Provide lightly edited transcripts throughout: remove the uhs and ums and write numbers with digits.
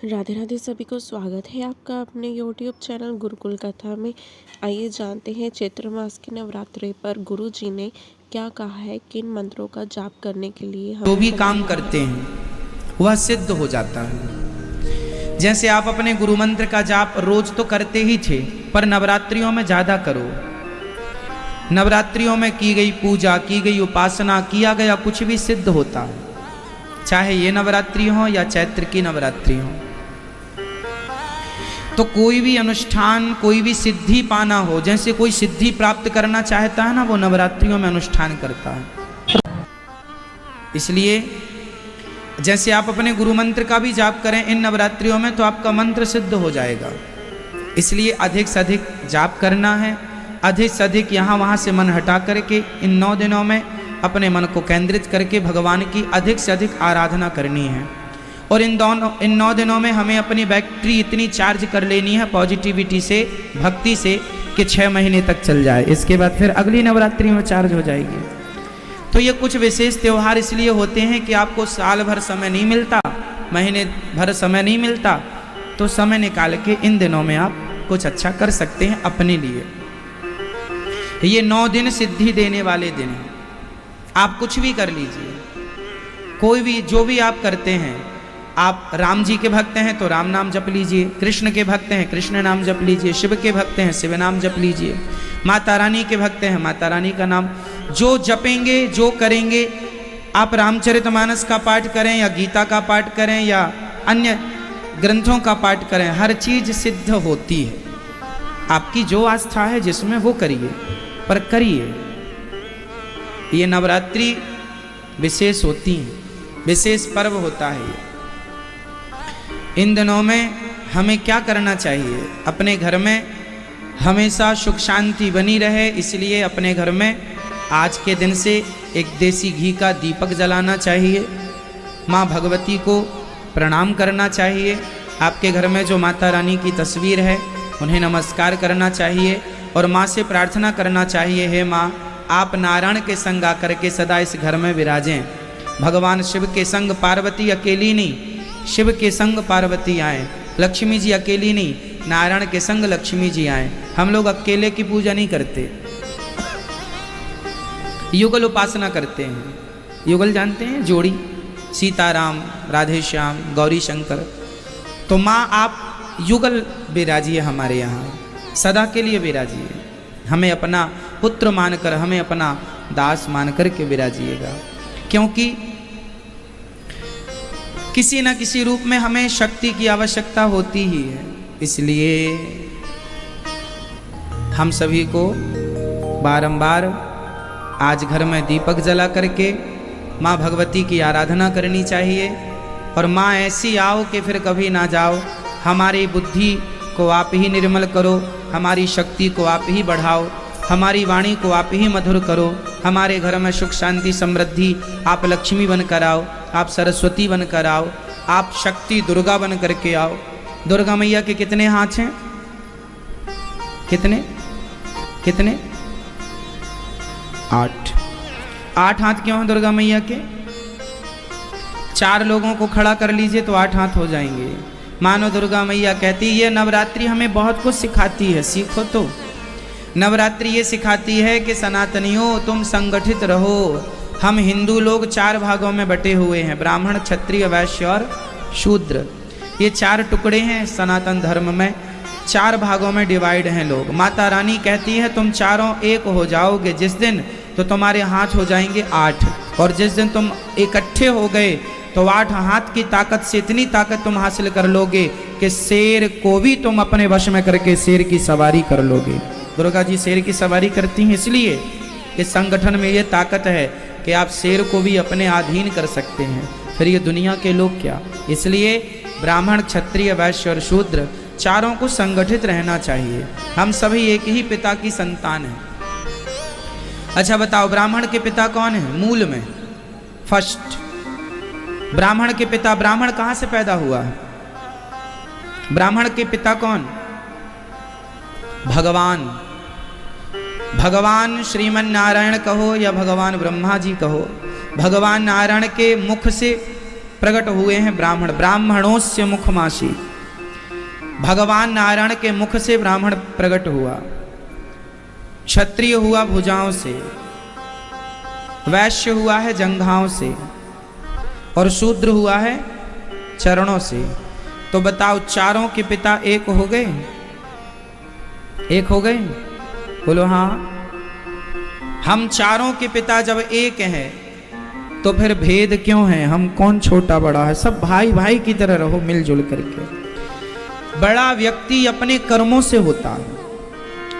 राधे राधे, सभी को स्वागत है आपका अपने YouTube चैनल गुरुकुल कथा में। आइए जानते हैं चैत्र मास के नवरात्रे पर गुरु जी ने क्या कहा है, किन मंत्रों का जाप करने के लिए जो भी काम करते हैं वह सिद्ध हो जाता है। जैसे आप अपने गुरु मंत्र का जाप रोज तो करते ही थे, पर नवरात्रियों में ज्यादा करो। नवरात्रियों में की गई पूजा, की गई उपासना, किया गया कुछ भी सिद्ध होता है, चाहे ये नवरात्रि हो या चैत्र की नवरात्रि हो। तो कोई भी अनुष्ठान, कोई भी सिद्धि पाना हो, जैसे कोई सिद्धि प्राप्त करना चाहता है ना, वो नवरात्रियों में अनुष्ठान करता है। इसलिए जैसे आप अपने गुरु मंत्र का भी जाप करें इन नवरात्रियों में, तो आपका मंत्र सिद्ध हो जाएगा। इसलिए अधिक से अधिक जाप करना है, अधिक से अधिक यहाँ वहाँ से मन हटा करके इन 9 दिनों में अपने मन को केंद्रित करके भगवान की अधिक से अधिक आराधना करनी है। और इन 9 दिनों में हमें अपनी बैटरी इतनी चार्ज कर लेनी है पॉजिटिविटी से, भक्ति से, कि 6 महीने तक चल जाए। इसके बाद फिर अगली नवरात्रि में चार्ज हो जाएगी। तो ये कुछ विशेष त्यौहार इसलिए होते हैं कि आपको साल भर समय नहीं मिलता, महीने भर समय नहीं मिलता, तो समय निकाल के इन दिनों में आप कुछ अच्छा कर सकते हैं अपने लिए। ये 9 दिन सिद्धि देने वाले दिन हैं। आप कुछ भी कर लीजिए, कोई भी जो भी आप करते हैं। आप राम जी के भक्त हैं तो राम नाम जप लीजिए, कृष्ण के भक्त हैं कृष्ण नाम जप लीजिए, शिव के भक्त हैं शिव नाम जप लीजिए, माता रानी के भक्त हैं माता रानी का नाम जो जपेंगे, जो करेंगे। आप रामचरितमानस का पाठ करें या गीता का पाठ करें या अन्य ग्रंथों का पाठ करें, हर चीज सिद्ध होती है। आपकी जो आस्था है जिसमें वो करिए, पर करिए। ये नवरात्रि विशेष होती है, विशेष पर्व होता है। इन दिनों में हमें क्या करना चाहिए? अपने घर में हमेशा सुख शांति बनी रहे, इसलिए अपने घर में आज के दिन से एक देसी घी का दीपक जलाना चाहिए। माँ भगवती को प्रणाम करना चाहिए। आपके घर में जो माता रानी की तस्वीर है उन्हें नमस्कार करना चाहिए और माँ से प्रार्थना करना चाहिए, हे माँ, आप नारायण के संग आकर के सदा इस घर में विराजें। भगवान शिव के संग पार्वती अकेली नहीं, शिव के संग पार्वती आए। लक्ष्मी जी अकेली नहीं, नारायण के संग लक्ष्मी जी आए। हम लोग अकेले की पूजा नहीं करते, युगल उपासना करते हैं। युगल जानते हैं? जोड़ी, सीताराम, राधे श्याम, गौरी शंकर। तो माँ आप युगल विराजिए हमारे यहाँ, सदा के लिए विराजिए। हमें अपना पुत्र मानकर, हमें अपना दास मानकर के विराजिएगा, क्योंकि किसी न किसी रूप में हमें शक्ति की आवश्यकता होती ही है। इसलिए हम सभी को बारंबार आज घर में दीपक जला करके माँ भगवती की आराधना करनी चाहिए। और माँ ऐसी आओ कि फिर कभी ना जाओ। हमारी बुद्धि को आप ही निर्मल करो, हमारी शक्ति को आप ही बढ़ाओ, हमारी वाणी को आप ही मधुर करो। हमारे घर में सुख शांति समृद्धि आप लक्ष्मी बनकर आओ, आप सरस्वती बनकर आओ, आप शक्ति दुर्गा बन करके आओ। दुर्गा मैया के कितने हाथ हैं? कितने कितने? 8 हाथ क्यों हैं दुर्गा मैया के? 4 लोगों को खड़ा कर लीजिए तो 8 हाथ हो जाएंगे। मानो दुर्गा मैया कहती, ये नवरात्रि हमें बहुत कुछ सिखाती है, सीखो तो। नवरात्रि ये सिखाती है कि सनातनियों तुम संगठित रहो। हम हिंदू लोग 4 भागों में बटे हुए हैं, ब्राह्मण, क्षत्रिय, वैश्य और शूद्र। ये 4 टुकड़े हैं सनातन धर्म में, 4 भागों में डिवाइड हैं लोग। माता रानी कहती है तुम चारों एक हो जाओगे जिस दिन, तो तुम्हारे हाथ हो जाएंगे 8। और जिस दिन तुम इकट्ठे हो गए तो 8 हाथ की ताकत से इतनी ताकत तुम हासिल कर लोगे कि शेर को भी तुम अपने वश में करके शेर की सवारी कर लोगे। दुर्गा जी शेर की सवारी करती हैं, इसलिए इस संगठन में ये ताकत है कि आप शेर को भी अपने अधीन कर सकते हैं। फिर ये दुनिया के लोग क्या। इसलिए ब्राह्मण, क्षत्रिय, वैश्य और शूद्र चारों को संगठित रहना चाहिए। हम सभी एक ही पिता की संतान हैं। अच्छा बताओ, ब्राह्मण के पिता कौन है? मूल में फर्स्ट ब्राह्मण के पिता, ब्राह्मण कहाँ से पैदा हुआ? ब्राह्मण के पिता कौन? भगवान। भगवान श्रीमन नारायण कहो या भगवान ब्रह्मा जी कहो, भगवान नारायण के मुख से प्रकट हुए हैं ब्राह्मण। ब्राह्मणोस्य मुखमासी, भगवान नारायण के मुख से ब्राह्मण प्रकट हुआ। क्षत्रिय हुआ भुजाओं से, वैश्य हुआ है जंघाओं से, और शूद्र हुआ है चरणों से। तो बताओ, चारों के पिता एक हो गए? एक हो गए? बोलो हाँ। हम चारों के पिता जब एक हैं तो फिर भेद क्यों है? हम कौन छोटा बड़ा है? सब भाई भाई की तरह रहो मिलजुल करके। बड़ा व्यक्ति अपने कर्मों से होता है।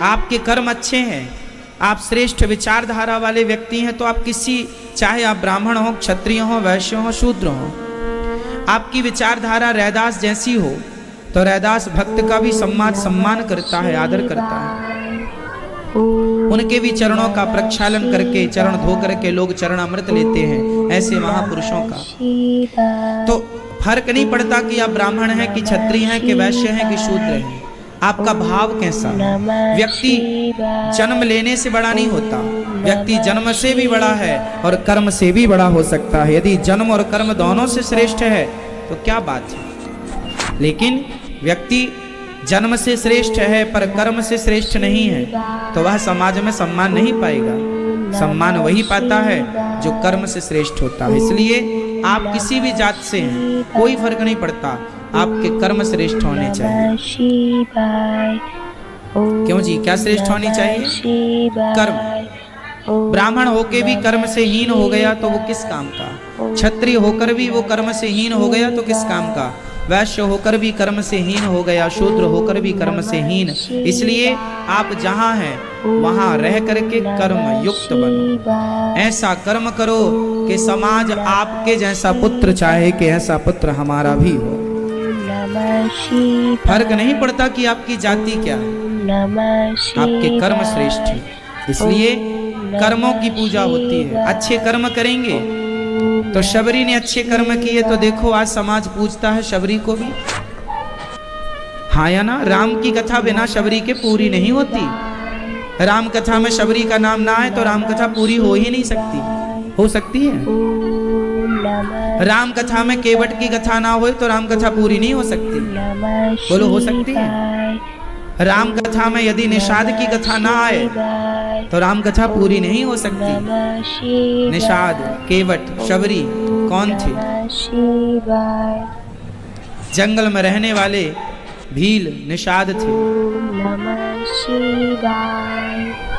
आपके कर्म अच्छे हैं, आप श्रेष्ठ विचारधारा वाले व्यक्ति हैं, तो आप किसी, चाहे आप ब्राह्मण हो, क्षत्रिय हो, वैश्य हो, शूद्र हो, आपकी विचारधारा रैदास जैसी हो तो रैदास भक्त का भी सम्मान करता है, आदर करता है। उनके भी चरणों का प्रक्षालन करके, चरण धो करके लोग चरणामृत लेते हैं, ऐसे महापुरुषों का। तो फर्क नहीं पड़ता कि आप ब्राह्मण हैं कि क्षत्रिय हैं कि वैश्य हैं कि शूद्र हैं, आपका भाव कैसा है। व्यक्ति जन्म लेने से बड़ा नहीं होता, व्यक्ति जन्म से भी बड़ा है और कर्म से भी बड़ा हो सकता है। यदि जन्म और कर्म दोनों से श्रेष्ठ है तो क्या बात है। लेकिन व्यक्ति जन्म से श्रेष्ठ है पर कर्म से श्रेष्ठ नहीं है तो वह समाज में सम्मान नहीं पाएगा। सम्मान वही पाता है जो कर्म से श्रेष्ठ होता है। इसलिए आप किसी भी जात से हैं, कोई फर्क नहीं पड़ता, आपके कर्म श्रेष्ठ होने चाहिए। क्यों जी, क्या श्रेष्ठ होनी चाहिए? कर्म। ब्राह्मण होके भी कर्म से हीन हो गया तो वो किस काम का? क्षत्रिय होकर भी वो कर्म से हीन हो गया तो किस काम का? वैश्य होकर भी कर्म से हीन हो गया, शूद्र होकर भी कर्म से हीन। इसलिए आप जहाँ हैं वहाँ रह करके कर्म युक्त बनो। ऐसा कर्म करो कि समाज आपके जैसा पुत्र चाहे कि ऐसा पुत्र हमारा भी हो। फर्क नहीं पड़ता कि आपकी जाति क्या है, आपके कर्म श्रेष्ठ है। इसलिए कर्मों की पूजा होती है। अच्छे कर्म करेंगे तो शबरी ने अच्छे कर्म किए तो देखो आज समाज पूजता है शबरी को भी। हाँ या ना? राम की कथा बिना शबरी के पूरी नहीं होती। राम कथा में शबरी का नाम ना आए तो राम कथा पूरी हो ही नहीं सकती। हो सकती है? राम कथा में केवट की कथा ना हो तो राम कथा पूरी नहीं हो सकती। बोलो हो सकती है? राम कथा में यदि निषाद की कथा ना आए तो राम कथा पूरी नहीं हो सकती। निषाद, केवट, शबरी कौन थे? जंगल में रहने वाले भील निषाद थे,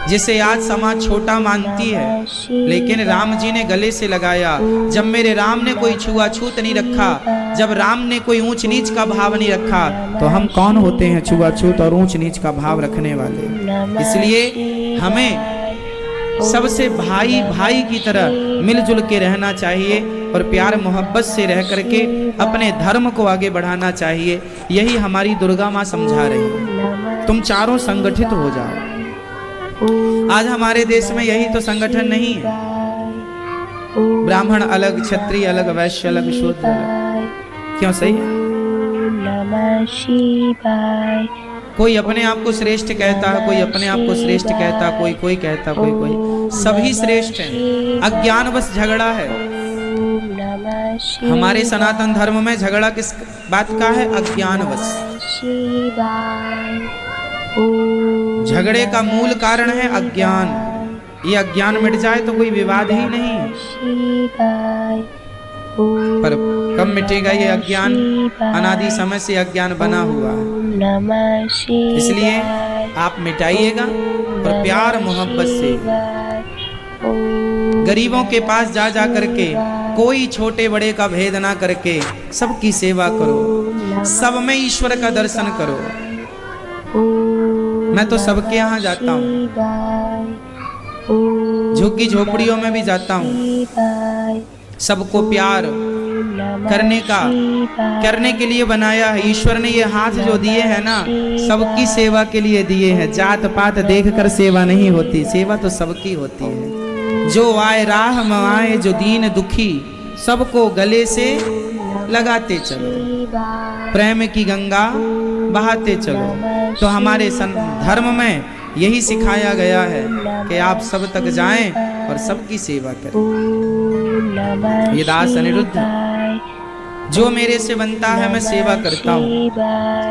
जिसे आज समाज छोटा मानती है। लेकिन राम जी ने गले से लगाया। जब मेरे राम ने कोई छुआछूत नहीं रखा, जब राम ने कोई ऊंच नीच का भाव नहीं रखा, तो हम कौन होते हैं छुआछूत और ऊंच नीच का भाव रखने वाले। इसलिए हमें सबसे भाई भाई की तरह मिलजुल के रहना चाहिए और प्यार मोहब्बत से रह करके अपने धर्म को आगे बढ़ाना चाहिए। यही हमारी दुर्गा माँ समझा रही है। तुम चारों संगठित हो जाओ। आज हमारे देश में यही तो संगठन नहीं है। ब्राह्मण अलग, क्षत्रिय अलग, वैश्य अलग, शूद्र अलग। क्यों? सही है? कोई अपने आप को श्रेष्ठ कहता है, कोई अपने आप को श्रेष्ठ कहता, कोई कहता, कोई सभी श्रेष्ठ हैं। अज्ञानवश झगड़ा है। हमारे सनातन धर्म में झगड़ा किस बात का है? अज्ञानवश। झगड़े का मूल कारण है अज्ञान। ये अज्ञान मिट जाए तो कोई विवाद ही नहीं। पर कब मिटेगा ये अज्ञान? अनादि समय से अज्ञान बना हुआ है। इसलिए आप मिटाइएगा और प्यार मोहब्बत से गरीबों के पास जा जा करके कोई छोटे बड़े का भेद ना करके सबकी सेवा करो, सब में ईश्वर का दर्शन करो। मैं तो सबके यहाँ जाता हूँ, झुग्गी झोपड़ियों में भी जाता हूँ। सबको प्यार करने के लिए बनाया है ईश्वर ने। ये हाथ जो दिए हैं ना, सबकी सेवा के लिए दिए हैं। जात पात देखकर सेवा नहीं होती, सेवा तो सबकी होती है। जो आए राह में आए, जो दीन दुखी, सबको गले से लगाते चलो, प्रेम की गंगा बहाते चलो। तो हमारे धर्म में यही सिखाया गया है कि आप सब तक जाएं और सबकी सेवा करें। ये दास अनिरुद्ध जो मेरे से बनता है मैं सेवा करता हूँ,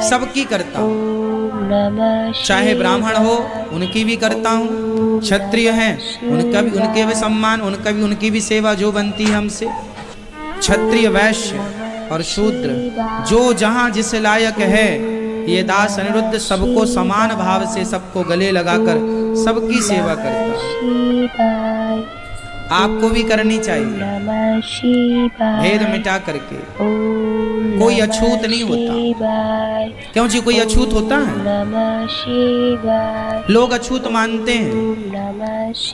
सबकी करता हूँ। चाहे ब्राह्मण हो उनकी भी करता हूँ, क्षत्रिय हैं उनके भी सम्मान, उनकी भी सेवा जो बनती है हमसे। क्षत्रिय, वैश्य और शूद्र जो जहाँ जिस लायक है, ये दास अनिरुद्ध सबको समान भाव से, सबको गले लगाकर सबकी सेवा करता है। आपको भी करनी चाहिए, भेद मिटा करके। कोई अछूत नहीं होता। क्यों जी, कोई अछूत होता है? लोग अछूत मानते हैं।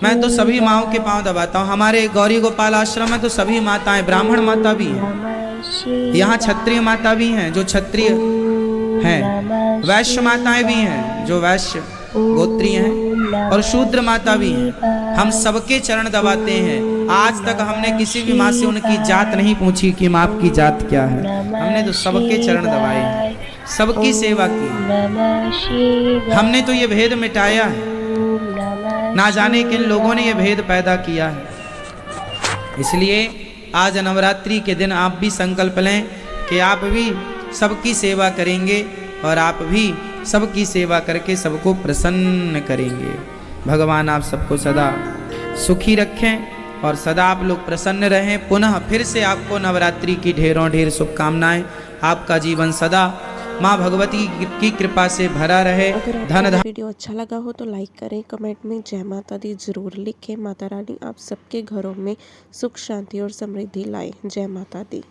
मैं तो सभी माओं के पांव दबाता हूँ। हमारे गौरी गोपाल आश्रम में तो सभी माताएं, ब्राह्मण माता भी हैं, यहाँ क्षत्रिय माता भी हैं जो क्षत्रिय हैं, वैश्य माताएं भी हैं जो वैश्य गोत्रीय हैं, और शूद्र माता भी हैं। हम सबके चरण दबाते हैं। आज तक हमने किसी भी माँ से उनकी जात नहीं पूछी कि माँ आपकी जात क्या है। हमने तो सबके चरण दबाए हैं, सबकी सेवा की। हमने तो ये भेद मिटाया है। ना जाने किन लोगों ने ये भेद पैदा किया है। इसलिए आज नवरात्रि के दिन आप भी संकल्प लें कि आप भी सबकी सेवा करेंगे और आप भी सबकी सेवा करके सबको प्रसन्न करेंगे। भगवान आप सबको सदा सुखी रखें और सदा आप लोग प्रसन्न रहें। पुनः फिर से आपको नवरात्रि की ढेरों ढेर शुभकामनाएं। आपका जीवन सदा माँ भगवती की कृपा से भरा रहे। अगर आपको वीडियो अच्छा लगा हो तो लाइक करें, कमेंट में जय माता दी जरूर लिखें। माता रानी आप सबके घरों में सुख, शांति और समृद्धि लाए। जय माता दी।